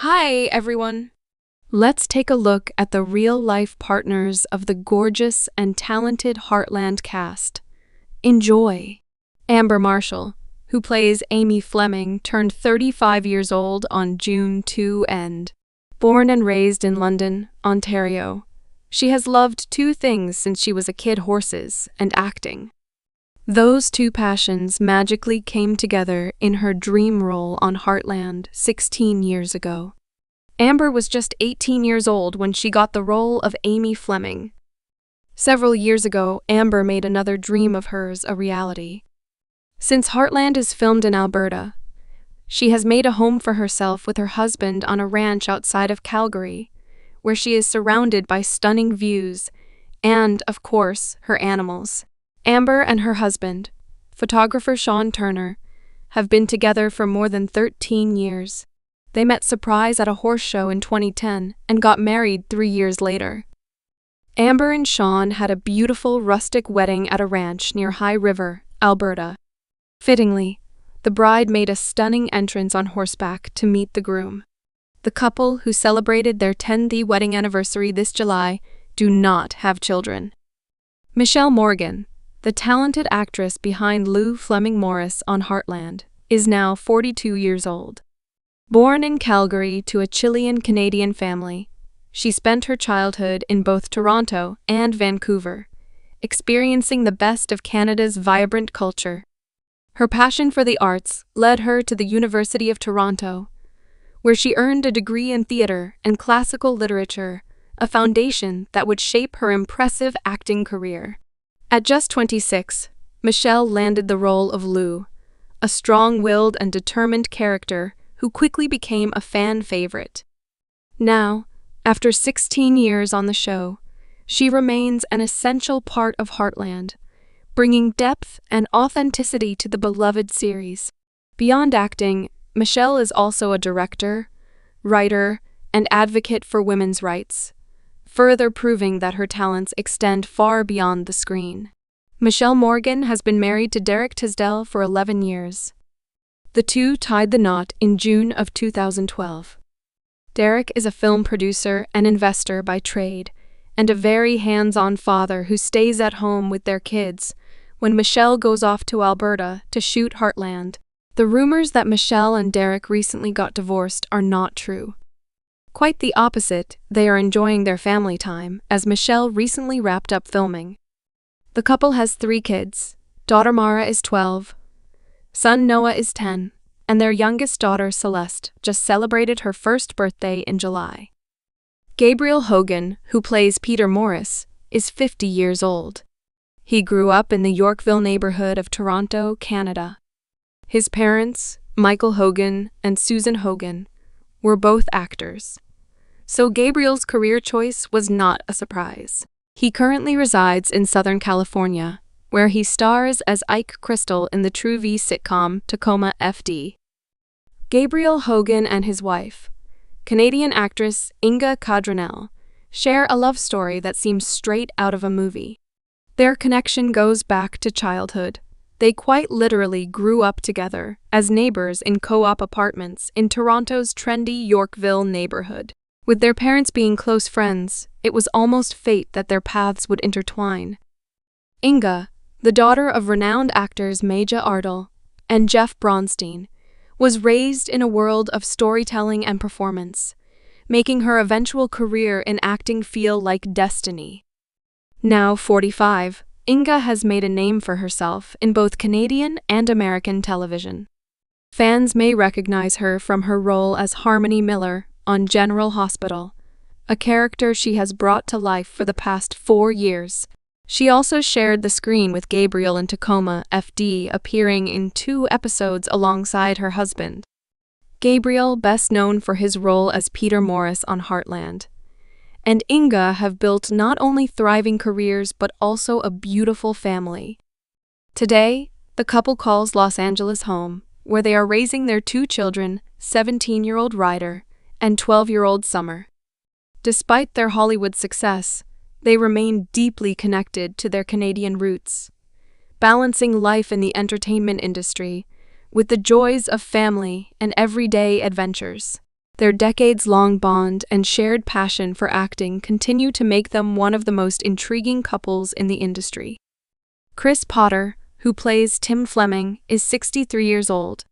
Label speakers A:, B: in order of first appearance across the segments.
A: Hi, everyone. Let's take a look at the real-life partners of the gorgeous and talented Heartland cast. Enjoy! Amber Marshall, who plays Amy Fleming, turned 35 years old on June 2 end. Born and raised in London, Ontario, she has loved two things since she was a kid: horses and acting. Those two passions magically came together in her dream role on Heartland 16 years ago. Amber was just 18 years old when she got the role of Amy Fleming. Several years ago, Amber made another dream of hers a reality. Since Heartland is filmed in Alberta, she has made a home for herself with her husband on a ranch outside of Calgary, where she is surrounded by stunning views and, of course, her animals. Amber and her husband, photographer Sean Turner, have been together for more than 13 years. They met surprise at a horse show in 2010 and got married 3 years later. Amber and Sean had a beautiful rustic wedding at a ranch near High River, Alberta. Fittingly, the bride made a stunning entrance on horseback to meet the groom. The couple, who celebrated their 10th wedding anniversary this July, do not have children. Michelle Morgan, the talented actress behind Lou Fleming Morris on Heartland, is now 42 years old. Born in Calgary to a Chilean-Canadian family, she spent her childhood in both Toronto and Vancouver, experiencing the best of Canada's vibrant culture. Her passion for the arts led her to the University of Toronto, where she earned a degree in theatre and classical literature, a foundation that would shape her impressive acting career. At just 26, Michelle landed the role of Lou, a strong-willed and determined character who quickly became a fan favorite. Now, after 16 years on the show, she remains an essential part of Heartland, bringing depth and authenticity to the beloved series. Beyond acting, Michelle is also a director, writer, and advocate for women's rights, further proving that her talents extend far beyond the screen. Michelle Morgan has been married to Derek Tisdale for 11 years. The two tied the knot in June of 2012. Derek is a film producer and investor by trade, and a very hands-on father who stays at home with their kids when Michelle goes off to Alberta to shoot Heartland. The rumors that Michelle and Derek recently got divorced are not true. Quite the opposite, they are enjoying their family time, as Michelle recently wrapped up filming. The couple has 3 kids. Daughter Mara is 12, son Noah is 10, and their youngest daughter Celeste just celebrated her first birthday in July. Gabriel Hogan, who plays Peter Morris, is 50 years old. He grew up in the Yorkville neighborhood of Toronto, Canada. His parents, Michael Hogan and Susan Hogan, were both actors, so Gabriel's career choice was not a surprise. He currently resides in Southern California, where he stars as Ike Crystal in the True V sitcom Tacoma FD. Gabriel Hogan and his wife, Canadian actress Inga Cadranel, share a love story that seems straight out of a movie. Their connection goes back to childhood. They quite literally grew up together as neighbors in co-op apartments in Toronto's trendy Yorkville neighborhood. With their parents being close friends, it was almost fate that their paths would intertwine. Inga, the daughter of renowned actors Maja Ardle and Jeff Bronstein, was raised in a world of storytelling and performance, making her eventual career in acting feel like destiny. Now 45, Inga has made a name for herself in both Canadian and American television. Fans may recognize her from her role as Harmony Miller on General Hospital, a character she has brought to life for the past 4 years. She also shared the screen with Gabriel in Tacoma FD, appearing in 2 episodes alongside her husband. Gabriel, best known for his role as Peter Morris on Heartland, and Inga have built not only thriving careers but also a beautiful family. Today, the couple calls Los Angeles home, where they are raising their 2 children, 17-year-old Ryder and 12-year-old Summer. Despite their Hollywood success, they remain deeply connected to their Canadian roots, balancing life in the entertainment industry with the joys of family and everyday adventures. Their decades-long bond and shared passion for acting continue to make them one of the most intriguing couples in the industry. Chris Potter, who plays Tim Fleming, is 63 years old.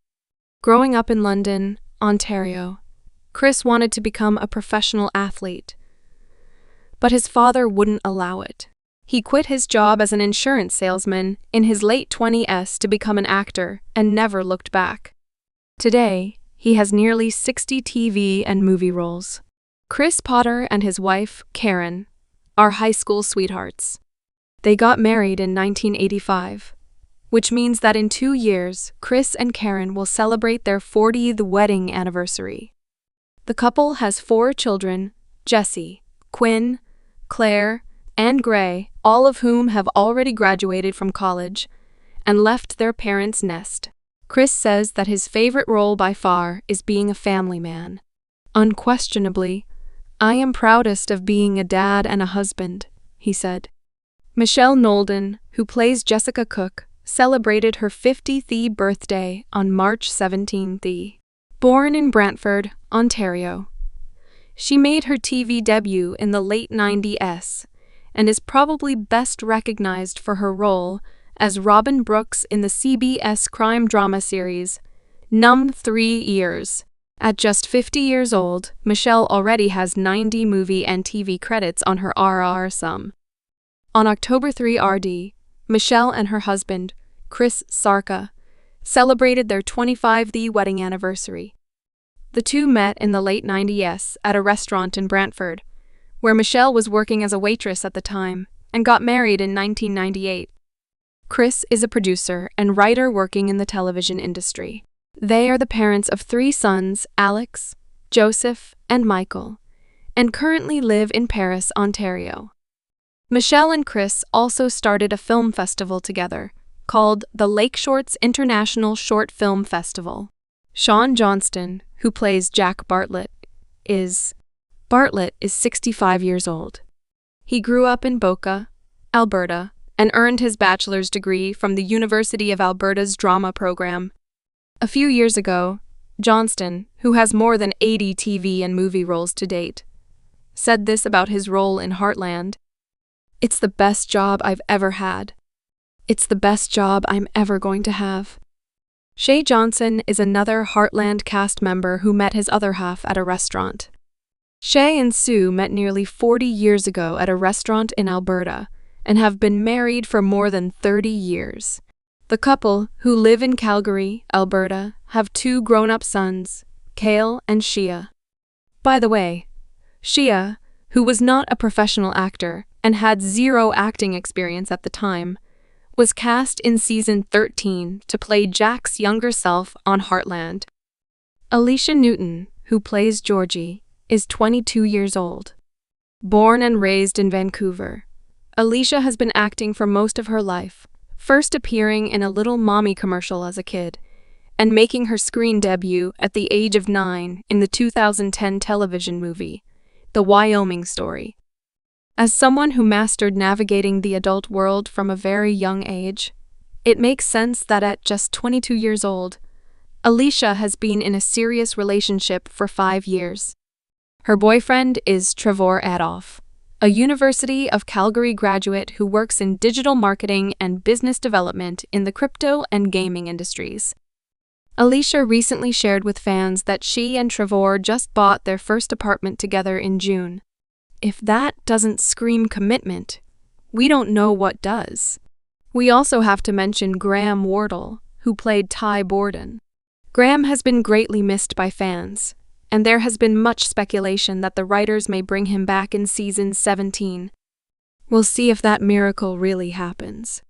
A: Growing up in London, Ontario, Chris wanted to become a professional athlete, but his father wouldn't allow it. He quit his job as an insurance salesman in his late 20s to become an actor and never looked back. Today, he has nearly 60 TV and movie roles. Chris Potter and his wife, Karen, are high school sweethearts. They got married in 1985, which means that in 2 years, Chris and Karen will celebrate their 40th wedding anniversary. The couple has 4 children, Jesse, Quinn, Claire, and Gray, all of whom have already graduated from college and left their parents' nest. Chris says that his favorite role by far is being a family man. Unquestionably, I am proudest of being a dad and a husband, he said. Michelle Nolden, who plays Jessica Cook, celebrated her 50th birthday on March 17th. Born in Brantford, Ontario, she made her TV debut in the late 90s and is probably best recognized for her role as Robin Brooks in the CBS crime drama series Numb 3 Years. At just 50 years old, Michelle already has 90 movie and TV credits on her RR. On October 3 RD, Michelle and her husband, Chris Sarka, celebrated their 25th wedding anniversary. The two met in the late 90s at a restaurant in Brantford, where Michelle was working as a waitress at the time, and got married in 1998. Chris is a producer and writer working in the television industry. They are the parents of 3 sons, Alex, Joseph, and Michael, and currently live in Paris, Ontario. Michelle and Chris also started a film festival together, called the Lake Shorts International Short Film Festival. Sean Johnston, who plays Jack Bartlett, is 65 years old. He grew up in Boca, Alberta, and earned his bachelor's degree from the University of Alberta's drama program. A few years ago, Johnston, who has more than 80 TV and movie roles to date, said this about his role in Heartland: "It's the best job I've ever had. It's the best job I'm ever going to have." Shay Johnson is another Heartland cast member who met his other half at a restaurant. Shay and Sue met nearly 40 years ago at a restaurant in Alberta and have been married for more than 30 years. The couple, who live in Calgary, Alberta, have 2 grown-up sons, Kale and Shia. By the way, Shia, who was not a professional actor and had 0 acting experience at the time, was cast in season 13 to play Jack's younger self on Heartland. Alicia Newton, who plays Georgie, is 22 years old. Born and raised in Vancouver, Alicia has been acting for most of her life, first appearing in a Little Mommy commercial as a kid, and making her screen debut at the age of 9 in the 2010 television movie, The Wyoming Story. As someone who mastered navigating the adult world from a very young age, it makes sense that at just 22 years old, Alicia has been in a serious relationship for 5 years. Her boyfriend is Trevor Adolph, a University of Calgary graduate who works in digital marketing and business development in the crypto and gaming industries. Alicia recently shared with fans that she and Trevor just bought their first apartment together in June. If that doesn't scream commitment, we don't know what does. We also have to mention Graham Wardle, who played Ty Borden. Graham has been greatly missed by fans, and there has been much speculation that the writers may bring him back in season 17. We'll see if that miracle really happens.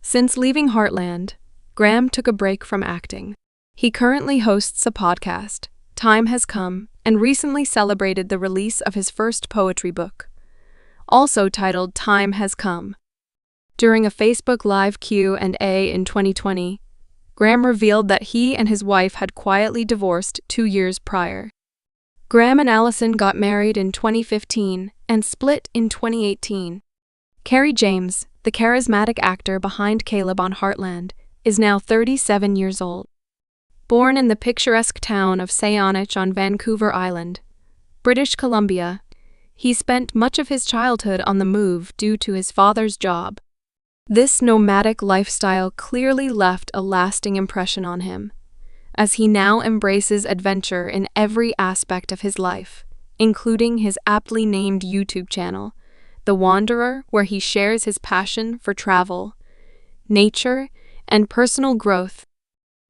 A: Since leaving Heartland, Graham took a break from acting. He currently hosts a podcast, Time Has Come, and recently celebrated the release of his first poetry book, also titled Time Has Come. During a Facebook Live Q&A in 2020, Graham revealed that he and his wife had quietly divorced 2 years prior. Graham and Allison got married in 2015 and split in 2018. Kerry James, the charismatic actor behind Caleb on Heartland, is now 37 years old. Born in the picturesque town of Saanich on Vancouver Island, British Columbia, he spent much of his childhood on the move due to his father's job. This nomadic lifestyle clearly left a lasting impression on him, as he now embraces adventure in every aspect of his life, including his aptly named YouTube channel, The Wanderer, where he shares his passion for travel, nature, and personal growth.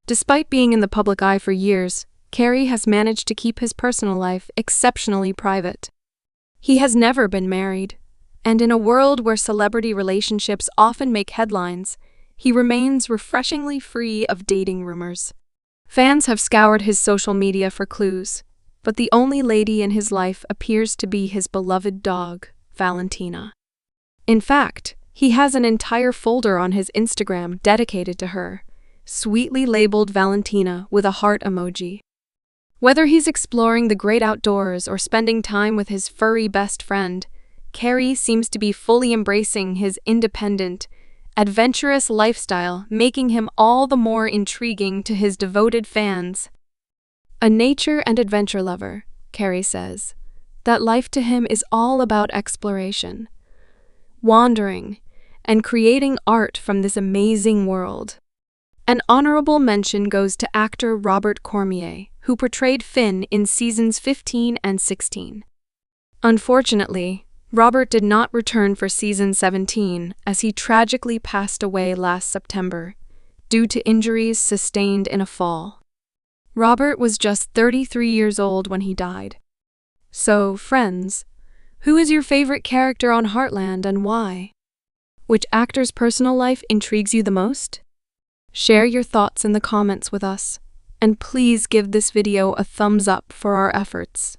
A: Despite being in the public eye for years, Carey has managed to keep his personal life exceptionally private. He has never been married, and in a world where celebrity relationships often make headlines, he remains refreshingly free of dating rumors. Fans have scoured his social media for clues, but the only lady in his life appears to be his beloved dog, Valentina. In fact, he has an entire folder on his Instagram dedicated to her, sweetly labeled Valentina with a heart emoji. Whether he's exploring the great outdoors or spending time with his furry best friend, Carey seems to be fully embracing his independent, adventurous lifestyle, making him all the more intriguing to his devoted fans. A nature and adventure lover, Carey says that life to him is all about exploration, wandering, and creating art from this amazing world. An honorable mention goes to actor Robert Cormier, who portrayed Finn in seasons 15 and 16. Unfortunately, Robert did not return for season 17 as he tragically passed away last September due to injuries sustained in a fall. Robert was just 33 years old when he died. So, friends, who is your favorite character on Heartland and why? Which actor's personal life intrigues you the most? Share your thoughts in the comments with us, and please give this video a thumbs up for our efforts.